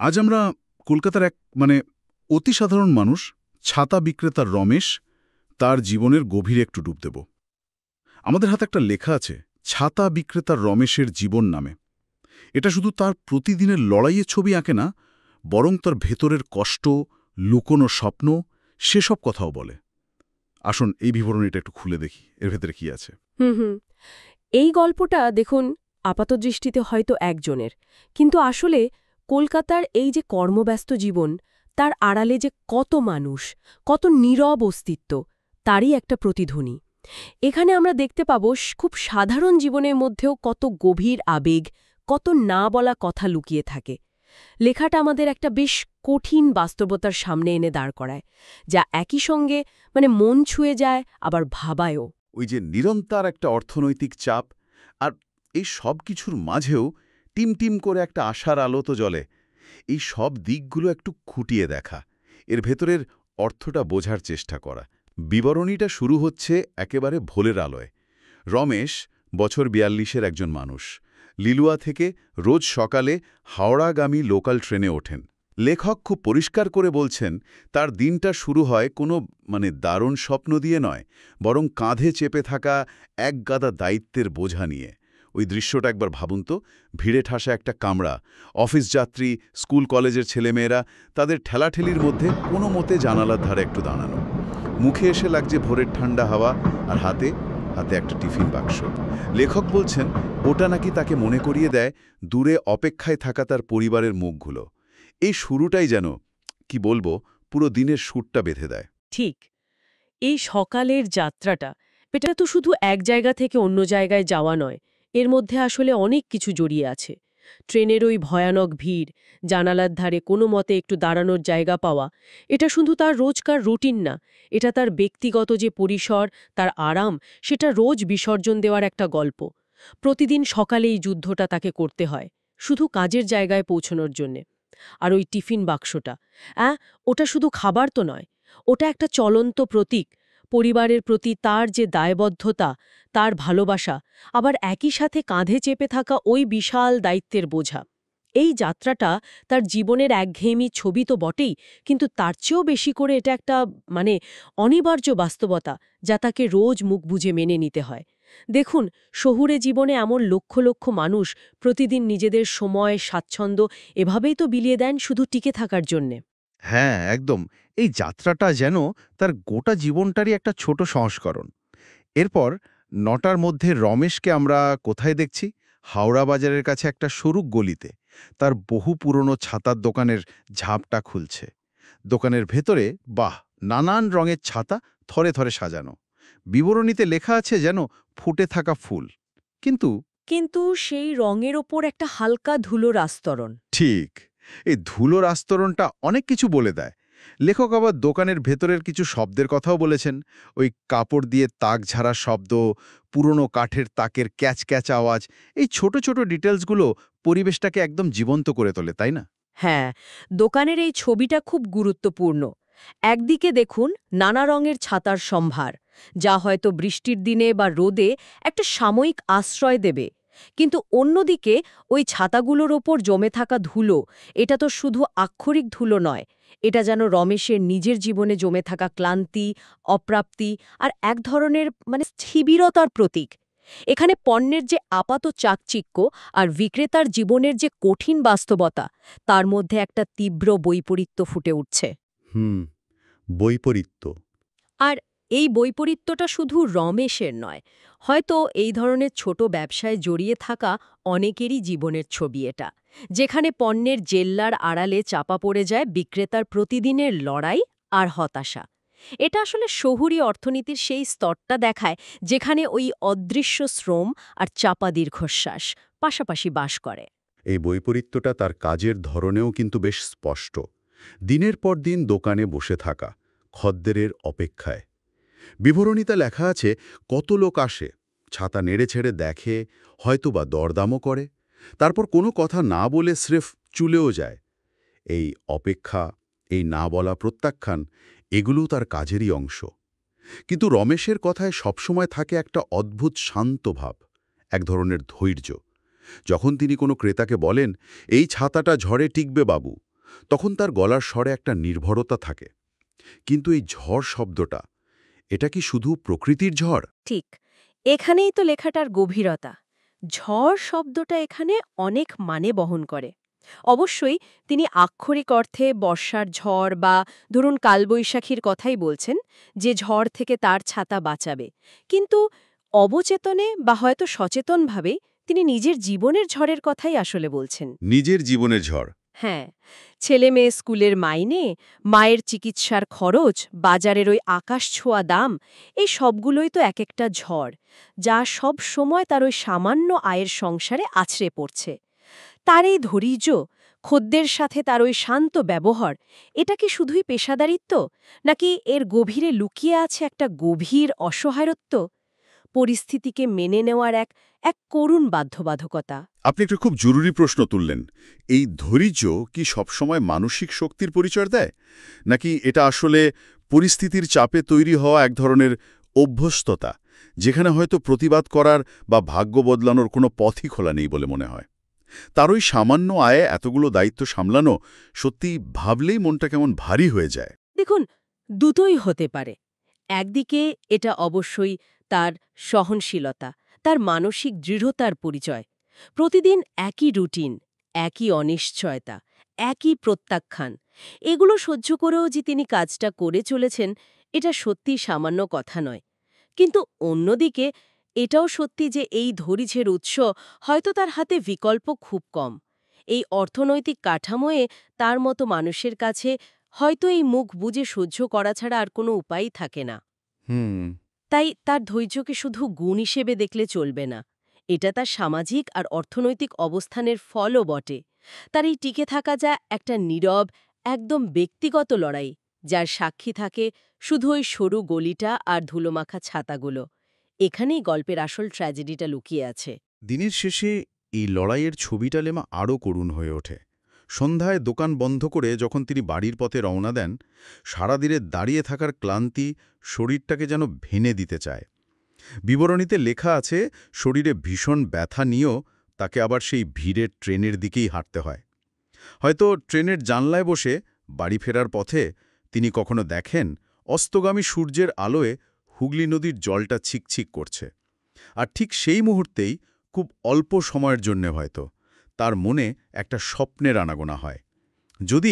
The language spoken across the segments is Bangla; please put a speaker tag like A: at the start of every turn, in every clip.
A: আজ আমরা কলকাতার এক অতি সাধারণ মানুষ, ছাতা বিক্রেতার রমেশ, তার জীবনের গভীরে একটু ডুব দেব। আমাদের হাতে একটা লেখা আছে, ছাতা বিক্রেতার রমেশের জীবন নামে। এটা শুধু তার প্রতিদিনের লড়াইয়ের ছবি আঁকে না, বরং তার ভেতরের কষ্ট, লুকোনো স্বপ্ন, সেসব কথাও বলে। আসুন এই বিবরণীটা একটু খুলে দেখি, এর ভেতরে কি আছে।
B: হুম। এই গল্পটা দেখুন আপাতদৃষ্টিতে হয়তো একজনের, কিন্তু আসলে কলকাতার এই যে কর্মব্যস্ত জীবন, তার আড়ালে যে কত মানুষ, কত নীরব অস্তিত্ব, তারই একটা প্রতিধ্বনি। এখানে আমরা দেখতে পাব খুব সাধারণ জীবনের মধ্যেও কত গভীর আবেগ, কত না বলা কথা লুকিয়ে থাকে। লেখাটা আমাদের একটা বেশ কঠিন বাস্তবতার সামনে এনে দাঁড় করায়, যা একই সঙ্গে মন ছুঁয়ে যায়, আবার ভাবায়ও।
A: ওই যে নিরন্তর একটা অর্থনৈতিক চাপ, আর এই সব কিছুর মাঝেও টিম করে একটা আশার আলো তো জ্বলে। এই সব দিকগুলো একটু খুঁটিয়ে দেখা, এর ভেতরের অর্থটা বোঝার চেষ্টা করা। বিবরণীটা শুরু হচ্ছে একেবারে ভোরের আলোয়। রমেশ বছর ৪২-এর একজন মানুষ, লিলুয়া থেকে রোজ সকালে হাওড়াগামী লোকাল ট্রেনে ওঠেন। লেখক খুব পরিষ্কার করে বলছেন, তার দিনটা শুরু হয় কোনো দারুণ স্বপ্ন দিয়ে নয়, বরং কাঁধে চেপে থাকা এক গাদা দায়িত্বের বোঝা নিয়ে। ওই দৃশ্যটা একবার ভাবুন তো, ভিড়ে ঠাসা একটা কামরা, অফিস যাত্রী, স্কুল কলেজের ছেলেমেয়েরা, তাদের ঠেলাঠেলির মধ্যে কোনো মতে জানালার ধারে একটু দাঁড়ানো। মুখে এসে লাগছে ভোরের ঠান্ডা হাওয়া, আর হাতে একটা টিফিন বাক্স। লেখক বলছেন, ওটা নাকি তাকে মনে করিয়ে দেয় দূরে অপেক্ষায় থাকা তার পরিবারের মুখগুলো। এই শুরুটাই যেন, কি বলবো, পুরো দিনের সুরটা বেঁধে দেয়।
B: ঠিক, এই সকালের যাত্রাটা, এটা তো শুধু এক জায়গা থেকে অন্য জায়গায় যাওয়া নয়, এর মধ্যে আসলে অনেক কিছু জড়িয়ে আছে। ট্রেনের ওই ভয়ানক ভিড়, জানালার ধারে কোনো মতে একটু দাঁড়ানোর জায়গা পাওয়া, এটা শুধু তার রোজকার রুটিন না, এটা তার ব্যক্তিগত যে পরিসর, তার আরাম, সেটা রোজ বিসর্জন দেওয়ার একটা গল্প। প্রতিদিন সকালে এই যুদ্ধটা তাকে করতে হয়, শুধু কাজের জায়গায় পৌঁছানোর জন্যে। আর ওই টিফিন বাক্সটা, ওটা শুধু খাবার তো নয়, ওটা একটা চলন্ত প্রতীক, পরিবারের প্রতি তার যে দায়বদ্ধতা, তার ভালোবাসা, আবার একই সাথে কাঁধে চেপে থাকা ওই বিশাল দায়িত্বের বোঝা। এই যাত্রাটা তার জীবনের একঘেয়েমি ছবি তো বটেই, কিন্তু তার চেয়েও বেশি করে এটা একটা মানে অনিবার্য বাস্তবতা, যা তাকে রোজ মুখ বুজে মেনে নিতে হয়। দেখুন, শহুরে জীবনে এমন লক্ষ লক্ষ মানুষ প্রতিদিন নিজেদের সময়, স্বাচ্ছন্দ্য এভাবেই তো বিলিয়ে দেন শুধু টিকে থাকার জন্যে।
C: হ্যাঁ, একদম। এই যাত্রাটা যেন তার গোটা জীবনটারই একটা ছোট সংস্করণ। এরপর ৯টার মধ্যে রমেশকে আমরা কোথায় দেখছি? হাওড়া বাজারের কাছে একটা সরু গলিতে তার বহু পুরনো ছাতার দোকানের ঝাঁপটা খুলছে। দোকানের ভেতরে নানান রঙের ছাতা থরে থরে সাজানো। বিবরণীতে লেখা আছে যেন ফুটে থাকা ফুল। কিন্তু
B: কিন্তু সেই রঙের ওপর একটা হালকা ধুলোর আস্তরণ।
C: ঠিক, এই ধুলোর আস্তরণটা অনেক কিছু বলে দেয়। লেখক আবার দোকানের ভেতরের কিছু শব্দের কথাও বলেছেন। ওই কাপড় দিয়ে তাক ঝাড়া শব্দ, পুরনো কাঠের তাকের ক্যাচ ক্যাচ আওয়াজ, এই ছোট ছোট ডিটেলসগুলো পরিবেশটাকে একদম জীবন্ত করে তোলে, তাই না?
B: হ্যাঁ, দোকানের এই ছবিটা খুব গুরুত্বপূর্ণ। একদিকে দেখুন নানা রঙের ছাতার সম্ভার, যা হয়তো বৃষ্টির দিনে বা রোদে একটা সাময়িক আশ্রয় দেবে। কিন্তু অন্যদিকে ওই ছাতাগুলোর ওপর জমে থাকা ধুলো, এটা তো শুধু আক্ষরিক ধুলো নয়, এটা যেন রমেশের নিজের জীবনে জমে থাকা ক্লান্তি, অপ্রাপ্তি আর এক ধরনের স্থিবিরতার প্রতীক। এখানে পণ্যের যে আপাত চাকচিক্য আর বিক্রেতার জীবনের যে কঠিন বাস্তবতা, তার মধ্যে একটা তীব্র বৈপরীত্য ফুটে উঠছে।
A: বৈপরীত্য।
B: আর এই বৈপরীত্যটা শুধু রমেশের নয়, হয়তো এই ধরনের ছোট ব্যবসায় জড়িয়ে থাকা অনেকেরই জীবনের ছবি এটা, যেখানে পণ্যের জেল্লার আড়ালে চাপা পড়ে যায় বিক্রেতার প্রতিদিনের লড়াই আর হতাশা। এটা আসলে শহুরি অর্থনীতির সেই স্তরটা দেখায়, যেখানে ওই অদৃশ্য শ্রম আর চাপা দীর্ঘশ্বাস পাশাপাশি বাস করে।
A: এই বৈপরীত্যটা তার কাজের ধরনেও কিন্তু বেশ স্পষ্ট। দিনের পর দিন দোকানে বসে থাকা, খদ্দেরের অপেক্ষায়। বিবরণীতে লেখা আছে, কত লোক আসে, ছাতা নেড়ে ছেড়ে দেখে, হয়তোবা দরদামও করে, তারপর কোনো কথা না বলে স্রেফ চুলেও যায়। এই অপেক্ষা, এই না বলা প্রত্যাখ্যান, এগুলোও তার কাজেরই অংশ। কিন্তু রমেশের কথায় সবসময় থাকে একটা অদ্ভুত শান্ত ভাব, এক ধরনের ধৈর্য। যখন তিনি কোনো ক্রেতাকে বলেন, এই ছাতাটা ঝড়ে টিকবে বাবু, তখন তার গলার স্বরে একটা নির্ভরতা থাকে। কিন্তু এই ঝড় শব্দটা, এটা কি শুধু প্রকৃতির ঝড়?
D: ঠিক এখানেই তো লেখাটার গভীরতা। ঝড় শব্দটা এখানে অনেক মানে বহন করে। অবশ্যই তিনি আক্ষরিক অর্থে বর্ষার ঝড় বা ধরুন কালবৈশাখীর কথাই বলছেন, যে ঝড় থেকে তার ছাতা বাঁচাবে। কিন্তু অবচেতনে বা হয়তো সচেতনভাবে তিনি নিজের জীবনের ঝড়ের কথাই আসলে বলছেন।
A: নিজের জীবনের ঝড়।
D: হ্যাঁ, ছেলে মেয়ে স্কুলের মাইনে, মায়ের চিকিৎসার খরচ, বাজারের ওই আকাশ ছোঁয়া দাম, এই সবগুলোই তো এক একটা ঝড়, যা সব সময় তার ওই সামান্য আয়ের সংসারে আছড়ে পড়ছে। তার এই ধৈর্য, খদ্দের সাথে তার ওই শান্ত ব্যবহার, এটা কি শুধুই পেশাদারিত্ব, নাকি এর গভীরে লুকিয়ে আছে একটা গভীর অসহায়ত্ব, পরিস্থিতিকে মেনে নেওয়ার এক এক করুণ বাধ্যবাধকতা?
A: আপনি একটা খুব জরুরি প্রশ্ন তুললেন। এই ধৈর্য কি সবসময় মানসিক শক্তির পরিচয় দেয়, নাকি এটা আসলে পরিস্থিতির চাপে তৈরি হওয়া এক ধরনের অভ্যস্ততা, যেখানে হয়তো প্রতিবাদ করার বা ভাগ্য বদলানোর কোনো পথই খোলা নেই বলে মনে হয়? তার ওই সামান্য আয়ে এতগুলো দায়িত্ব সামলানো, সত্যি ভাবলেই মনটা কেমন ভারী হয়ে যায়।
D: দেখুন, দুটোই হতে পারে। একদিকে এটা অবশ্যই তার সহনশীলতা, তার মানসিক দৃঢ়তার পরিচয়। প্রতিদিন একই রুটিন, একই অনিশ্চয়তা, একই প্রত্যাখ্যান, এগুলো সহ্য করেও যে তিনি কাজটা করে চলেছেন, এটা সত্যি সামান্য কথা নয়। কিন্তু অন্যদিকে এটাও সত্যি যে এই ধৈর্যের উৎস হয়তো তার হাতে বিকল্প খুব কম। এই অর্থনৈতিক কাঠামোয়ে তার মতো মানুষের কাছে হয়তো এই মুখ বুজে সহ্য করা ছাড়া আর কোনো উপায়ই থাকে না। তাই তার ধৈর্যকে শুধু গুণ হিসেবে দেখলে চলবে না। এটা তার সামাজিক আর অর্থনৈতিক অবস্থানের ফলও বটে। তার এই টিকে থাকা যা একটা নীরব, একদম ব্যক্তিগত লড়াই, যার সাক্ষী থাকে শুধু ওই সরু গলিটা আর ধুলোমাখা ছাতাগুলো। এখানেই গল্পের আসল ট্র্যাজেডিটা লুকিয়ে আছে।
C: দিনের শেষে এই লড়াইয়ের ছবিটা লেমা আরও করুণ হয়ে ওঠে। সন্ধ্যায় দোকান বন্ধ করে যখন তিনি বাড়ির পথে রওনা দেন, সারাদিনে দাঁড়িয়ে থাকার ক্লান্তি শরীরটাকে যেন ভেঙে দিতে চায়। বিবরণীতে লেখা আছে, শরীরে ভীষণ ব্যথা নিয়েও তাকে আবার সেই ভিড়ের ট্রেনের দিকেই হাঁটতে হয়। হয়তো ট্রেনের জানলায় বসে বাড়ি ফেরার পথে তিনি কখনো দেখেন অস্তগামী সূর্যের আলোয় হুগলি নদীর জলটা ছিকছিক করছে। আর ঠিক সেই মুহূর্তেই, খুব অল্প সময়ের জন্যে হয়তো, তার মনে একটা স্বপ্নের আনাগোনা হয়। যদি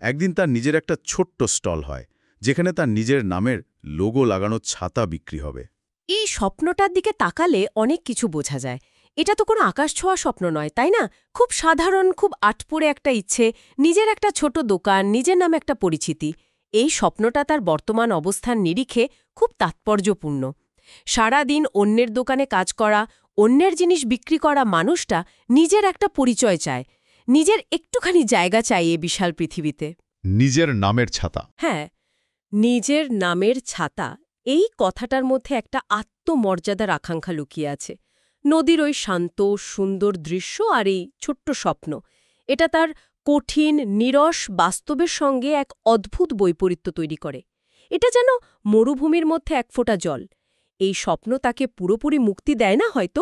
C: একদিন তার নিজের একটা ছোট্ট স্টল হয়, যেখানে তার নিজের নামের লোগো লাগানো ছাতা বিক্রি হবে।
D: এই স্বপ্নটার দিকে তাকালে অনেক কিছু বোঝা যায়। এটা তো কোনো আকাশ ছোঁয়া স্বপ্ন নয়, তাই না? খুব সাধারণ, খুব আটপোড়ে একটা ইচ্ছে, নিজের একটা ছোট দোকান, নিজের নামে একটা পরিচিতি। এই স্বপ্নটা তার বর্তমান অবস্থান নিরিখে খুব তাৎপর্যপূর্ণ। সারা দিন অন্যের দোকানে কাজ করা, অন্যের জিনিস বিক্রি করা মানুষটা নিজের একটা পরিচয় চায়, নিজের একটুখানি জায়গা চায় এই বিশাল পৃথিবীতে।
A: নিজের নামের ছাতা।
D: হ্যাঁ, নিজের নামের ছাতা, এই কথাটার মধ্যে একটা আত্মমর্যাদার আকাঙ্ক্ষা লুকিয়ে আছে। নদীর ওই শান্ত, সুন্দর দৃশ্য আর এই ছোট্ট স্বপ্ন, এটা তার কঠিন, নিরস বাস্তবের সঙ্গে এক অদ্ভুত বৈপরীত্য তৈরি করে। এটা যেন মরুভূমির মধ্যে এক ফোঁটা জল। এই স্বপ্ন তাকে পুরোপুরি মুক্তি দেয় না হয়তো,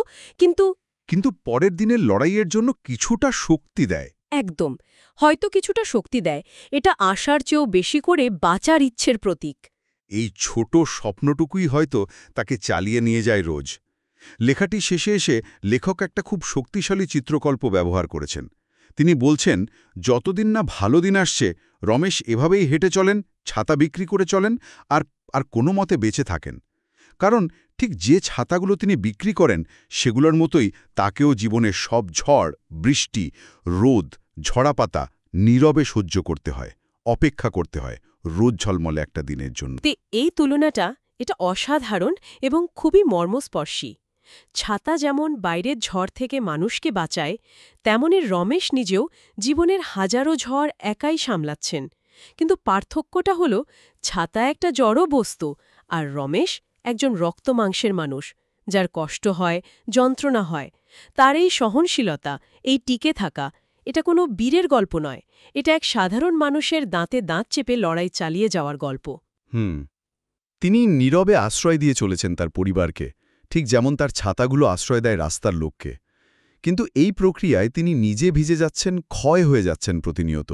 C: কিন্তু পরের দিনের লড়াইয়ের জন্য কিছুটা শক্তি দেয়।
D: একদম, হয়তো কিছুটা শক্তি দেয়। এটা আশার চেয়েও বেশি করে বাঁচার ইচ্ছের প্রতীক।
C: এই ছোট স্বপ্নটুকুই হয়তো তাকে চালিয়ে নিয়ে যায় রোজ। লেখাটি শেষে এসে লেখক একটা খুব শক্তিশালী চিত্রকল্প ব্যবহার করেছেন। তিনি বলছেন, যতদিন না ভালো দিন আসছে, রমেশ এভাবেই হেঁটে চলেন, ছাতা বিক্রি করে চলেন, আর কোনো মতে বেঁচে থাকেন। কারণ ঠিক যে ছাতাগুলো তিনি বিক্রি করেন, সেগুলোর মতোই তাকেও জীবনের সব ঝড়, বৃষ্টি, রোদ, ঝড়াপাতা নীরবে সহ্য করতে হয়, অপেক্ষা করতে হয় রোদ ঝলমলে একটা দিনের জন্য।
D: এই তুলনাটা, এটা অসাধারণ এবং খুবই মর্মস্পর্শী। ছাতা যেমন বাইরের ঝড় থেকে মানুষকে বাঁচায়, তেমনি রমেশ নিজেও জীবনের হাজারো ঝড় একাই সামলাচ্ছেন। কিন্তু পার্থক্যটা হলো, ছাতা একটা জড় বস্তু, আর রমেশ একজন রক্তমাংসের মানুষ, যার কষ্ট হয়, যন্ত্রণা হয়। তার এই সহনশীলতা, এই টিকে থাকা, এটা কোনো বীরের গল্প নয়, এটা এক সাধারণ মানুষের দাঁতে দাঁত চেপে লড়াই চালিয়ে যাওয়ার গল্প।
C: তিনি নীরবে আশ্রয় দিয়ে চলেছেন তার পরিবারকে, ঠিক যেমন তার ছাতাগুলো আশ্রয় দেয় রাস্তার লোককে। কিন্তু এই প্রক্রিয়ায় তিনি নিজে ভিজে যাচ্ছেন, ক্ষয় হয়ে যাচ্ছেন প্রতিনিয়ত।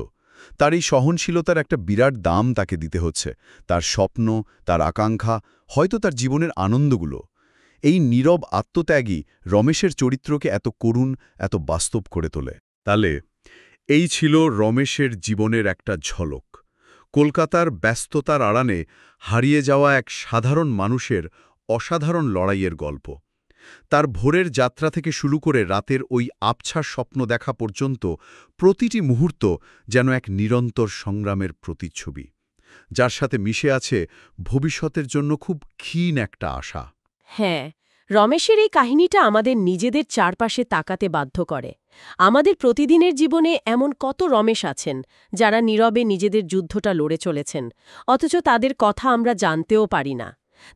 A: তার এই সহনশীলতার একটা বিরাট দাম তাকে দিতে হচ্ছে, তার স্বপ্ন, তার আকাঙ্ক্ষা, হয়তো তার জীবনের আনন্দগুলো। এই নীরব আত্মত্যাগী রমেশের চরিত্রকে এত করুণ, এত বাস্তব করে তোলে। তাহলে এই ছিল রমেশের জীবনের একটা ঝলক, কলকাতার ব্যস্ততার আড়ালে হারিয়ে যাওয়া এক সাধারণ মানুষের অসাধারণ লড়াইয়ের গল্প। তার ভোরের যাত্রা থেকে শুরু করে রাতের ওই আবছা স্বপ্ন দেখা পর্যন্ত প্রতিটি মুহূর্ত যেন এক নিরন্তর সংগ্রামের প্রতিচ্ছবি, যার সাথে মিশে আছে ভবিষ্যতের জন্য খুব ক্ষীণ একটা আশা।
D: হ্যাঁ, রমেশের এই কাহিনীটা আমাদের নিজেদের চারপাশে তাকাতে বাধ্য করে। আমাদের প্রতিদিনের জীবনে এমন কত রমেশ আছেন যারা নীরবে নিজেদের যুদ্ধটা লড়ে চলেছেন, অথচ তাদের কথা আমরা জানতেও পারি না।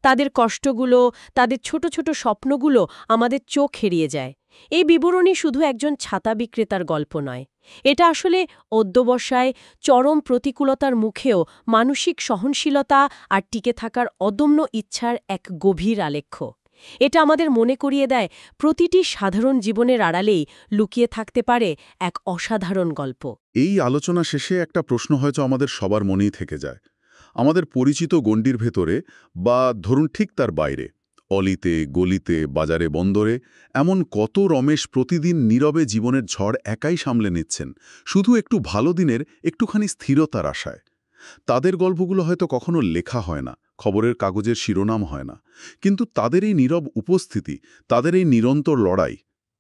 D: তাদের কষ্টগুলো, তাদের ছোট ছোট স্বপ্নগুলো আমাদের চোখ এড়িয়ে যায়। এই বিবরণী শুধু একজন ছাতা বিক্রেতার গল্প নয়, এটা আসলে অধ্যবসায়, চরম প্রতিকূলতার মুখেও মানসিক সহনশীলতা আর টিকে থাকার অদম্য ইচ্ছার এক গভীর আলেখ্য। এটা আমাদের মনে করিয়ে দেয় প্রতিটি সাধারণ জীবনের আড়ালেই লুকিয়ে থাকতে পারে এক অসাধারণ গল্প।
A: এই আলোচনা শেষে একটা প্রশ্ন হয়তো আমাদের সবার মনেই থেকে যায়। আমাদের পরিচিত গণ্ডির ভেতরে বা ধরুন ঠিক তার বাইরে, অলিতে, গলিতে, বাজারে, বন্দরে এমন কত রমেশ প্রতিদিন নীরবে জীবনের ঝড় একাই সামলে নিচ্ছেন, শুধু একটু ভালো দিনের একটুখানি স্থিরতার আশায়। তাদের গল্পগুলো হয়তো কখনো লেখা হয় না, খবরের কাগজের শিরোনাম হয় না, কিন্তু তাদের এই নীরব উপস্থিতি, তাদের এই নিরন্তর লড়াই,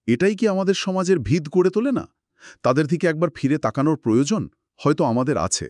A: এটাই কি আমাদের সমাজের ভিত গড়ে তোলে না? তাদের দিকে একবার ফিরে তাকানোর প্রয়োজন হয়তো আমাদের আছে।